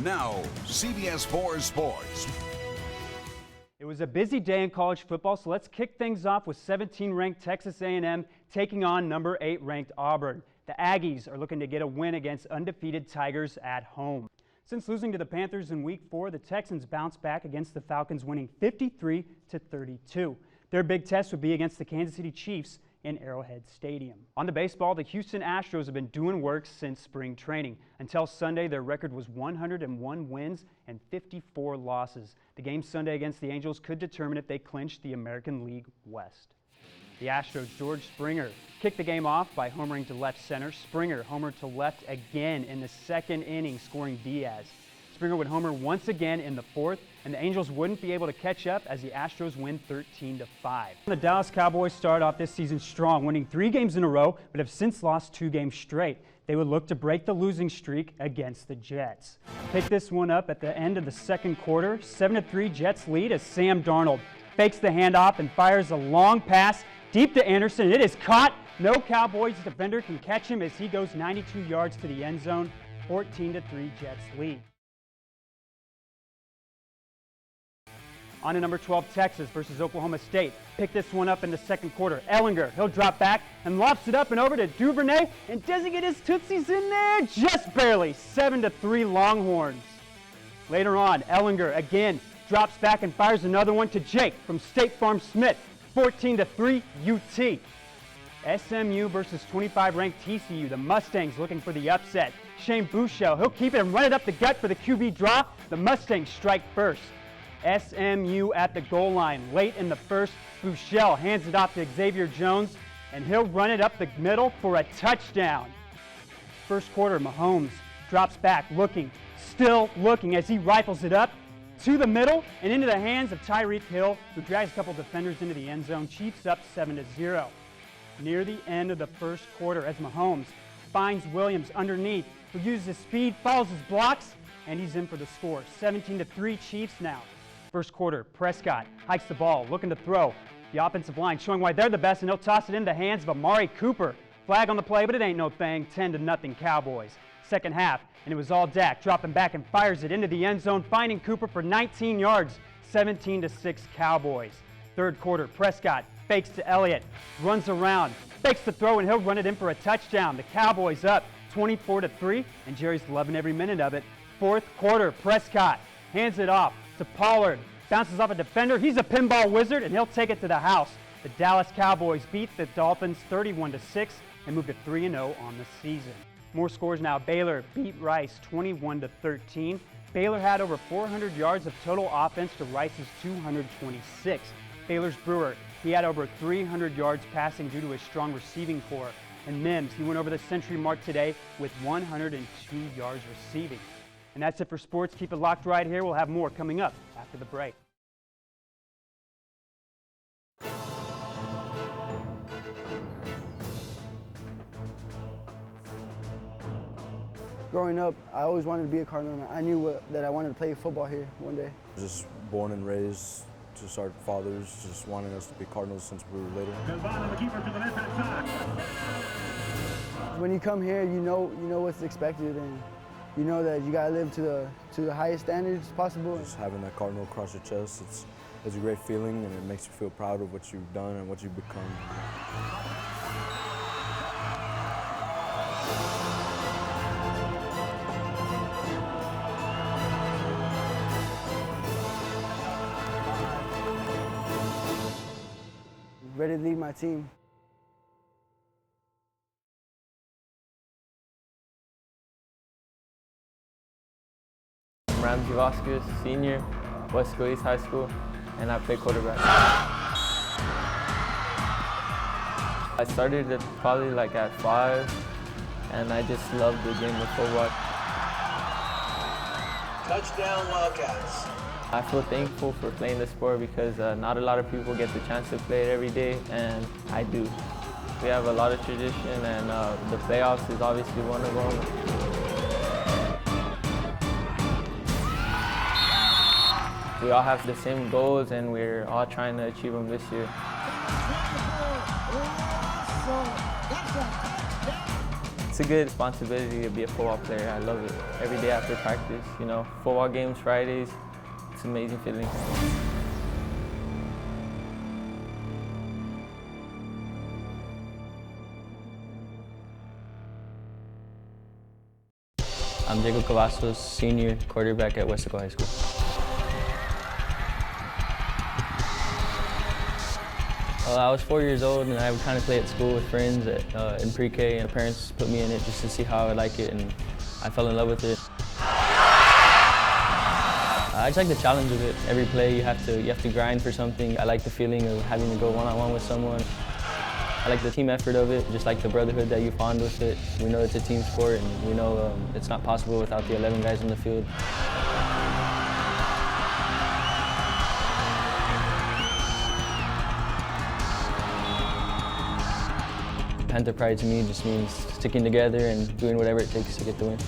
Now, CBS 4 Sports. It was a busy day in college football, so let's kick things off with 17-ranked Texas A&M taking on number 8-ranked Auburn. The Aggies are looking to get a win against undefeated Tigers at home. Since losing to the Panthers in Week 4, the Texans bounced back against the Falcons, winning 53-32. Their big test would be against the Kansas City Chiefs in Arrowhead Stadium. On the baseball, the Houston Astros have been doing work since spring training. Until Sunday, their record was 101 wins and 54 losses. The game Sunday against the Angels could determine if they clinch the American League West. The Astros' George Springer kicked the game off by homering to left center. Springer homered to left again in the second inning, scoring Diaz. Springer would homer once again in the fourth, and the Angels wouldn't be able to catch up as the Astros win 13-5. The Dallas Cowboys started off this season strong, winning 3 games in a row, but have since lost 2 games straight. They would look to break the losing streak against the Jets. Pick this one up at the end of the second quarter. 7-3 Jets lead as Sam Darnold fakes the handoff and fires a long pass deep to Anderson. It is caught. No Cowboys defender can catch him as he goes 92 yards to the end zone. 14-3 Jets lead. On to number 12, Texas versus Oklahoma State. Pick this one up in the second quarter. Ellinger, he'll drop back and lofts it up and over to Duvernay, and doesn't get his tootsies in there, just barely. 7-3 Longhorns. Later on, Ellinger again drops back and fires another one to Jake from State Farm Smith. 14-3 UT. SMU versus 25-ranked TCU. The Mustangs looking for the upset. Shane Buechele, he'll keep it and run it up the gut for the QB draw. The Mustangs strike first. SMU at the goal line late in the first. Buechele hands it off to Xavier Jones, and he'll run it up the middle for a touchdown. First quarter, Mahomes drops back, still looking as he rifles it up to the middle and into the hands of Tyreek Hill, who drags a couple defenders into the end zone. Chiefs up 7-0. Near the end of the first quarter, as Mahomes finds Williams underneath, who uses his speed, follows his blocks, and he's in for the score. 17-3 Chiefs now. First quarter, Prescott hikes the ball, looking to throw. The offensive line showing why they're the best, and he'll toss it in the hands of Amari Cooper. Flag on the play, but it ain't no thing. 10-0 Cowboys. Second half, and it was all Dak dropping back and fires it into the end zone, finding Cooper for 19 yards. 17-6 Cowboys. Third quarter, Prescott fakes to Elliott, runs around, fakes the throw, and he'll run it in for a touchdown. The Cowboys up 24-3, and Jerry's loving every minute of it. Fourth quarter, Prescott hands it off to Pollard, bounces off a defender. He's a pinball wizard, and he'll take it to the house. The Dallas Cowboys beat the Dolphins 31-6 and move to 3-0 on the season. More scores now. Baylor beat Rice 21-13. Baylor had over 400 yards of total offense to Rice's 226. Baylor's Brewer, he had over 300 yards passing due to his strong receiving core. And Mims, he went over the century mark today with 102 yards receiving. And that's it for sports. Keep it locked right here. We'll have more coming up after the break. Growing up, I always wanted to be a Cardinal. I knew that I wanted to play football here one day. Just born and raised, just our fathers just wanting us to be Cardinals since we were little. When you come here, you know what's expected, and you know that you gotta live to the highest standards possible. Just having that Cardinal across your chest, it's a great feeling, and it makes you feel proud of what you've done and what you've become. Ready to lead my team. I'm Ramsey Vasquez, senior, Wesco East High School, and I play quarterback. I started probably at 5, and I just loved the game of football. Touchdown Wildcats. I feel thankful for playing the sport because not a lot of people get the chance to play it every day, and I do. We have a lot of tradition, and the playoffs is obviously one of them. We all have the same goals, and we're all trying to achieve them this year. It's a good responsibility to be a football player. I love it. Every day after practice, you know, football games Fridays, it's an amazing feeling. I'm Diego Cavazos, senior quarterback at Westaco High School. I was 4 years old and I would kind of play at school with friends in pre-K, and parents put me in it just to see how I would like it, and I fell in love with it. I just like the challenge of it. Every play you have to grind for something. I like the feeling of having to go one-on-one with someone. I like the team effort of it, just like the brotherhood that you bond with it. We know it's a team sport, and we know it's not possible without the 11 guys on the field. Panther pride to me just means sticking together and doing whatever it takes to get the win.